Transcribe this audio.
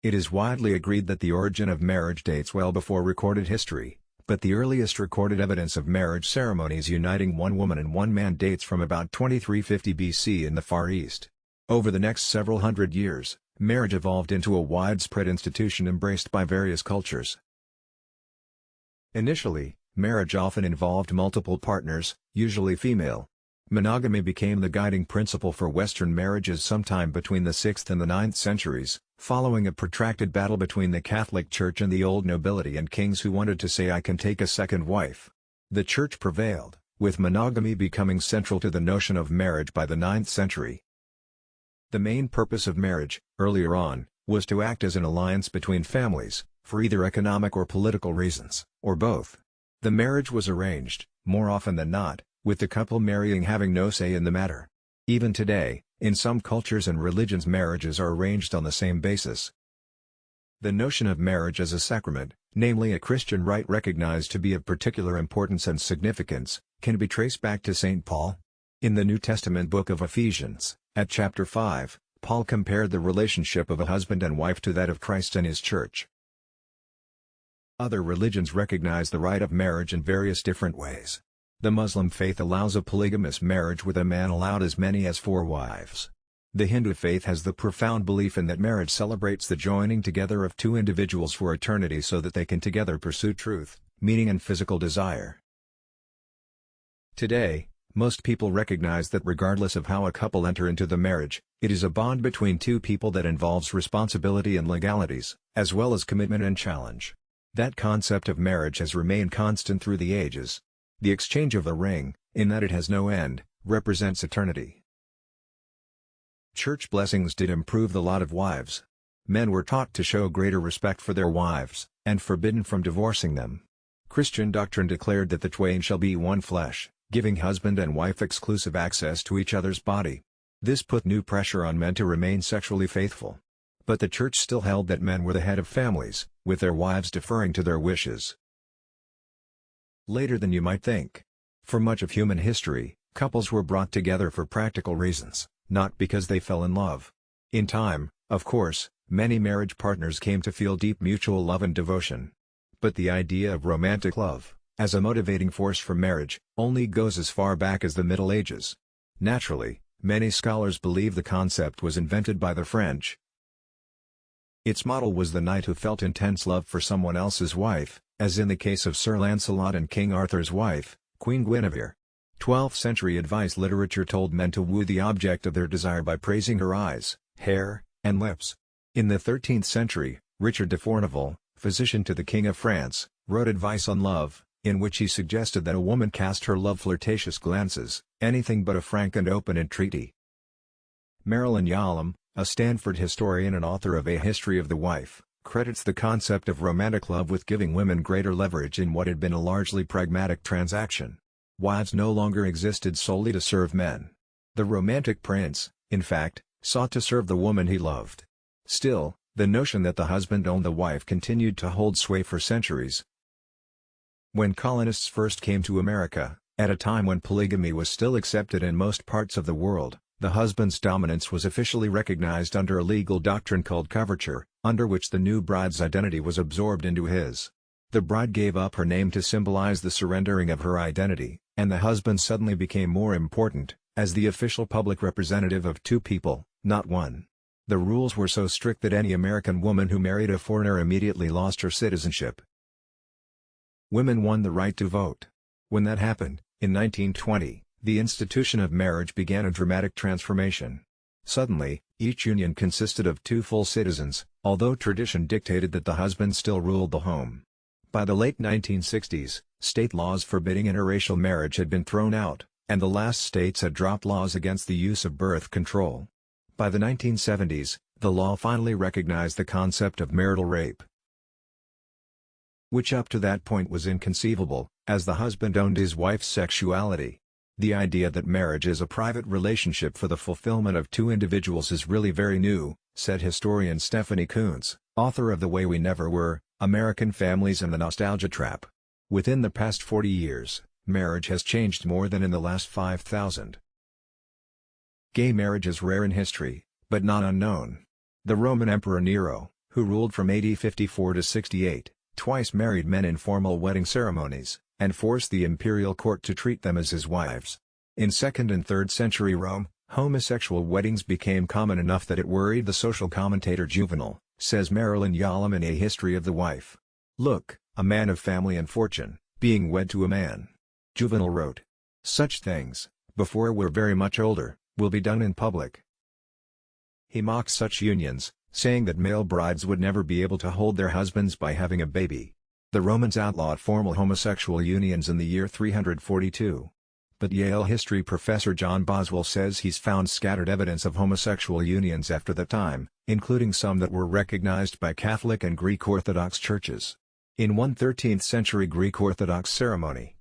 It is widely agreed that the origin of marriage dates well before recorded history, but the earliest recorded evidence of marriage ceremonies uniting one woman and one man dates from about 2350 BC in the Far East. Over the next several hundred years, marriage evolved into a widespread institution embraced by various cultures. Initially, marriage often involved multiple partners, usually female. Monogamy became the guiding principle for Western marriages sometime between the 6th and the 9th centuries, following a protracted battle between the Catholic Church and the old nobility and kings who wanted to say I can take a second wife. The Church prevailed, with monogamy becoming central to the notion of marriage by the 9th century. The main purpose of marriage, earlier on, was to act as an alliance between families, for either economic or political reasons, or both. The marriage was arranged, more often than not, with the couple marrying having no say in the matter. Even today, in some cultures and religions marriages are arranged on the same basis. The notion of marriage as a sacrament, namely a Christian rite recognized to be of particular importance and significance, can be traced back to St. Paul. In the New Testament book of Ephesians, at chapter 5, Paul compared the relationship of a husband and wife to that of Christ and his church. Other religions recognize the rite of marriage in various different ways. The Muslim faith allows a polygamous marriage with a man allowed as many as 4 wives. The Hindu faith has the profound belief in that marriage celebrates the joining together of 2 individuals for eternity so that they can together pursue truth, meaning and physical desire. Today, most people recognize that regardless of how a couple enter into the marriage, it is a bond between 2 people that involves responsibility and legalities, as well as commitment and challenge. That concept of marriage has remained constant through the ages. The exchange of the ring, in that it has no end, represents eternity. Church blessings did improve the lot of wives. Men were taught to show greater respect for their wives, and forbidden from divorcing them. Christian doctrine declared that the twain shall be one flesh, giving husband and wife exclusive access to each other's body. This put new pressure on men to remain sexually faithful. But the Church still held that men were the head of families, with their wives deferring to their wishes. Later than you might think. For much of human history, couples were brought together for practical reasons, not because they fell in love. In time, of course, many marriage partners came to feel deep mutual love and devotion. But the idea of romantic love, as a motivating force for marriage, only goes as far back as the Middle Ages. Naturally, many scholars believe the concept was invented by the French. Its model was the knight who felt intense love for someone else's wife, as in the case of Sir Lancelot and King Arthur's wife, Queen Guinevere. 12th century advice literature told men to woo the object of their desire by praising her eyes, hair, and lips. In the 13th century, Richard de Fournival, physician to the King of France, wrote Advice on Love, in which he suggested that a woman cast her love flirtatious glances, anything but a frank and open entreaty. Marilyn Yalom, a Stanford historian and author of A History of the Wife, credits the concept of romantic love with giving women greater leverage in what had been a largely pragmatic transaction. Wives no longer existed solely to serve men. The romantic prince, in fact, sought to serve the woman he loved. Still, the notion that the husband owned the wife continued to hold sway for centuries. When colonists first came to America, at a time when polygamy was still accepted in most parts of the world, the husband's dominance was officially recognized under a legal doctrine called coverture, under which the new bride's identity was absorbed into his. The bride gave up her name to symbolize the surrendering of her identity, and the husband suddenly became more important, as the official public representative of 2 people, not one. The rules were so strict that any American woman who married a foreigner immediately lost her citizenship. Women won the right to vote. When that happened, in 1920, the institution of marriage began a dramatic transformation. Suddenly, each union consisted of 2 full citizens, although tradition dictated that the husband still ruled the home. By the late 1960s, state laws forbidding interracial marriage had been thrown out, and the last states had dropped laws against the use of birth control. By the 1970s, the law finally recognized the concept of marital rape, which up to that point was inconceivable, as the husband owned his wife's sexuality. The idea that marriage is a private relationship for the fulfillment of 2 individuals is really very new, said historian Stephanie Coontz, author of The Way We Never Were, American Families and the Nostalgia Trap. Within the past 40 years, marriage has changed more than in the last 5,000. Gay marriage is rare in history, but not unknown. The Roman Emperor Nero, who ruled from AD 54 to 68, twice married men in formal wedding ceremonies, and forced the imperial court to treat them as his wives. In 2nd and 3rd century Rome, homosexual weddings became common enough that it worried the social commentator Juvenal, says Marilyn Yalom in A History of the Wife. "Look, a man of family and fortune, being wed to a man." Juvenal wrote. "Such things, before we're very much older, will be done in public." He mocked such unions, saying that male brides would never be able to hold their husbands by having a baby. The Romans outlawed formal homosexual unions in the year 342. But Yale history professor John Boswell says he's found scattered evidence of homosexual unions after that time, including some that were recognized by Catholic and Greek Orthodox churches. In one 13th-century Greek Orthodox ceremony,